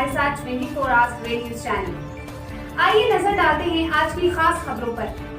हमारे साथ 24 hours news channel. आइए नजर डालते हैं आज की खास खबरों पर।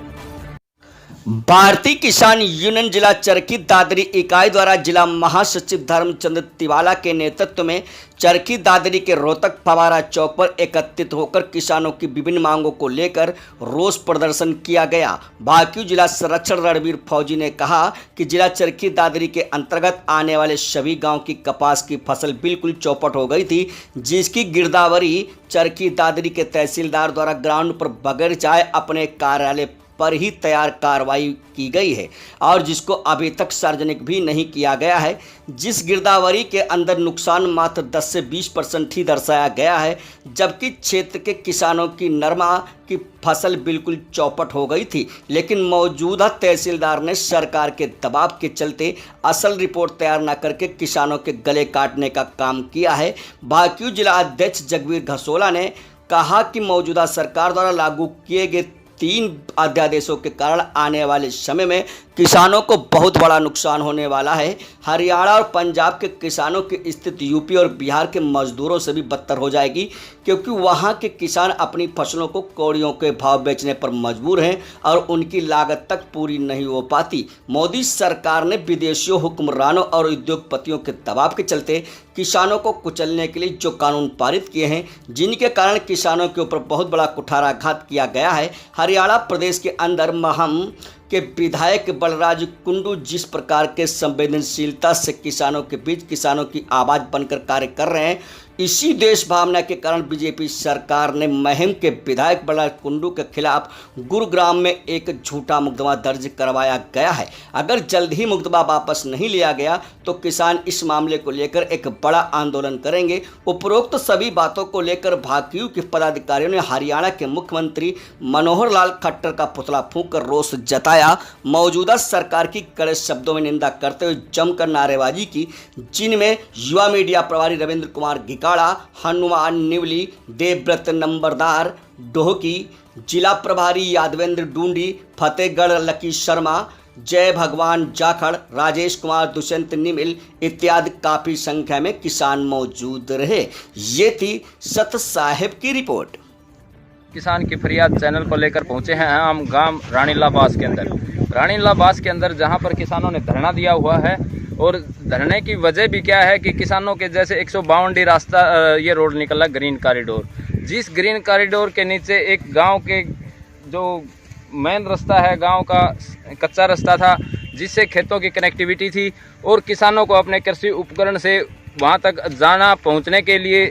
भारतीय किसान यूनियन जिला चरखी दादरी इकाई द्वारा जिला महासचिव धर्मचंद तिवाला के नेतृत्व में चरखी दादरी के रोहतक फवारा चौक पर एकत्रित होकर किसानों की विभिन्न मांगों को लेकर रोष प्रदर्शन किया गया। भाकियू जिला संरक्षण रणबीर फौजी ने कहा कि जिला चरखी दादरी के अंतर्गत आने वाले सभी गांव की कपास की फसल बिल्कुल चौपट हो गई थी, जिसकी गिरदावरी चरखी दादरी के तहसीलदार द्वारा ग्राउंड पर बगैर जाए अपने कार्यालय पर ही तैयार कार्रवाई की गई है और जिसको अभी तक सार्वजनिक भी नहीं किया गया है। जिस गिरदावरी के अंदर नुकसान मात्र 10 से 20% ही दर्शाया गया है, जबकि क्षेत्र के किसानों की नरमा की फसल बिल्कुल चौपट हो गई थी। लेकिन मौजूदा तहसीलदार ने सरकार के दबाव के चलते असल रिपोर्ट तैयार न करके किसानों के गले काटने का काम किया है। भाकियू जिला अध्यक्ष जगवीर घसोला ने कहा कि मौजूदा सरकार द्वारा लागू किए गए 3 अध्यादेशों के कारण आने वाले समय में किसानों को बहुत बड़ा नुकसान होने वाला है। हरियाणा और पंजाब के किसानों की स्थिति यूपी और बिहार के मजदूरों से भी बदतर हो जाएगी, क्योंकि वहां के किसान अपनी फसलों को कौड़ियों के भाव बेचने पर मजबूर हैं और उनकी लागत तक पूरी नहीं हो पाती। मोदी सरकार ने विदेशियों, हुक्मरानों और उद्योगपतियों के दबाव के चलते किसानों को कुचलने के लिए जो कानून पारित किए हैं, जिनके कारण किसानों के ऊपर बहुत बड़ा कुठाराघात किया गया है। हरियाणा प्रदेश के अंदर महम के विधायक बलराज कुंडू जिस प्रकार के संवेदनशीलता से किसानों के बीच किसानों की आवाज़ बनकर कार्य कर रहे हैं, इसी देश भावना के कारण बीजेपी सरकार ने महम के विधायक बलराज कुंडू के खिलाफ गुरुग्राम में एक झूठा मुकदमा दर्ज करवाया गया है। अगर जल्द ही मुकदमा वापस नहीं लिया गया तो किसान इस मामले को लेकर एक बड़ा आंदोलन करेंगे। उपरोक्त सभी बातों को लेकर भाकियू के पदाधिकारियों ने हरियाणा के मुख्यमंत्री मनोहर लाल खट्टर का पुतला फूंक कर रोष जताया। मौजूदा सरकार की कड़े शब्दों में निंदा करते हुए जमकर नारेबाजी की, जिनमें युवा मीडिया प्रभारी रविंद्र कुमार गिकाड़ा, हनुमान निवली, देवव्रत नंबरदार डोहकी, जिला प्रभारी यादवेंद्र डूंडी, फतेहगढ़ लकी शर्मा, जय भगवान जाखड़, राजेश कुमार दुष्यंत निमिल इत्यादि काफ़ी संख्या में किसान मौजूद रहे। ये थी सत साहेब की रिपोर्ट। किसान की फरियाद चैनल को लेकर पहुंचे हैं हम गांव रानीला बास के अंदर। रानीला बास के अंदर जहां पर किसानों ने धरना दिया हुआ है, और धरने की वजह भी क्या है कि किसानों के जैसे 152 रास्ता ये रोड निकला ग्रीन कॉरिडोर, जिस ग्रीन कॉरिडोर के नीचे एक गांव के जो मेन रास्ता है, गांव का कच्चा रास्ता था, जिससे खेतों की कनेक्टिविटी थी और किसानों को अपने कृषि उपकरण से वहां तक जाना पहुंचने के लिए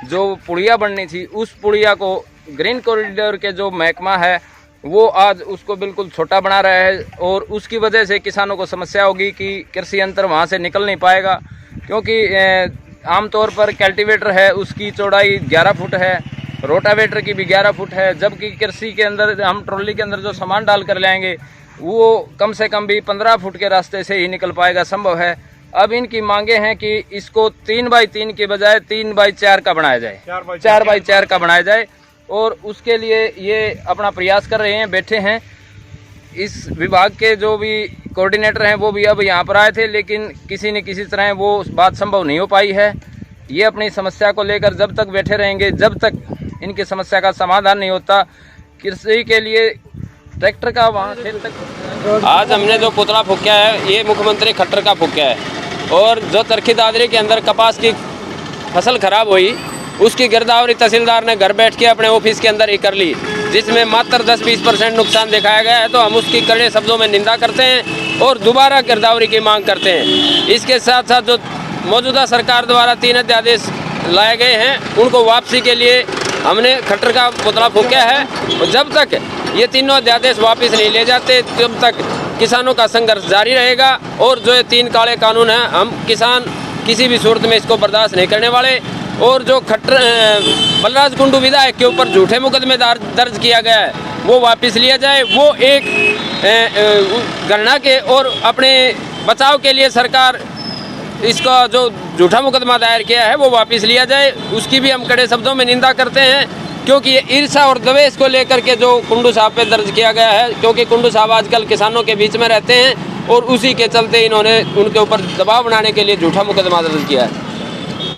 जो पुड़िया बननी थी, उस पुड़िया को ग्रीन कॉरिडोर के जो महकमा है वो आज उसको बिल्कुल छोटा बना रहा है, और उसकी वजह से किसानों को समस्या होगी कि कृषि यंत्र वहाँ से निकल नहीं पाएगा, क्योंकि आमतौर पर कल्टीवेटर है उसकी चौड़ाई 11 फुट है, रोटावेटर की भी 11 फुट है, जबकि कृषि के अंदर हम ट्रॉली के अंदर जो सामान डाल कर ले आएंगे वो कम से कम भी 15 फुट के रास्ते से ही निकल पाएगा, संभव है। अब इनकी मांगे हैं कि इसको 3x3 के बजाय 3x4 का बनाया जाए, 4x4 का बनाया जाए, और उसके लिए ये अपना प्रयास कर रहे हैं, बैठे हैं। इस विभाग के जो भी कोऑर्डिनेटर हैं वो भी अब यहाँ पर आए थे, लेकिन किसी न किसी तरह वो बात संभव नहीं हो पाई है। ये अपनी समस्या को लेकर जब तक बैठे रहेंगे, जब तक इनकी समस्या का समाधान नहीं होता। कृषि के लिए ट्रैक्टर का वहाँ खेत तक आज हमने जो पुतला फूंका है ये मुख्यमंत्री खट्टर का फूंका है, और जो चरखी दादरी के अंदर कपास की फसल खराब हुई उसकी गिरदावरी तहसीलदार ने घर बैठ के अपने ऑफिस के अंदर ही कर ली, जिसमें मात्र 10-20% नुकसान दिखाया गया है। तो हम उसकी कड़े शब्दों में निंदा करते हैं और दोबारा गिरदावरी की मांग करते हैं। इसके साथ साथ जो मौजूदा सरकार द्वारा 3 अध्यादेश लाए गए हैं उनको वापसी के लिए हमने खट्टर का पुतला फूंका है, और जब तक ये तीनों अध्यादेश वापस नहीं ले जाते तब तक किसानों का संघर्ष जारी रहेगा। और जो ये 3 काले कानून हैं, हम किसान किसी भी सूरत में इसको बर्दाश्त नहीं करने वाले। और जो खट्टर बलराज कुंडू विधायक के ऊपर झूठे मुकदमे दर्ज किया गया है वो वापस लिया जाए। वो एक गणना के और अपने बचाव के लिए सरकार इसका जो झूठा मुकदमा दायर किया है वो वापस लिया जाए, उसकी भी हम कड़े शब्दों में निंदा करते हैं। क्योंकि ये ईर्ष्या और द्वेष को लेकर के जो कुंडू साहब पे दर्ज किया गया है, क्योंकि कुंडू साहब आजकल किसानों के बीच में रहते हैं और उसी के चलते इन्होंने उनके ऊपर दबाव बनाने के लिए झूठा मुकदमा दर्ज किया है।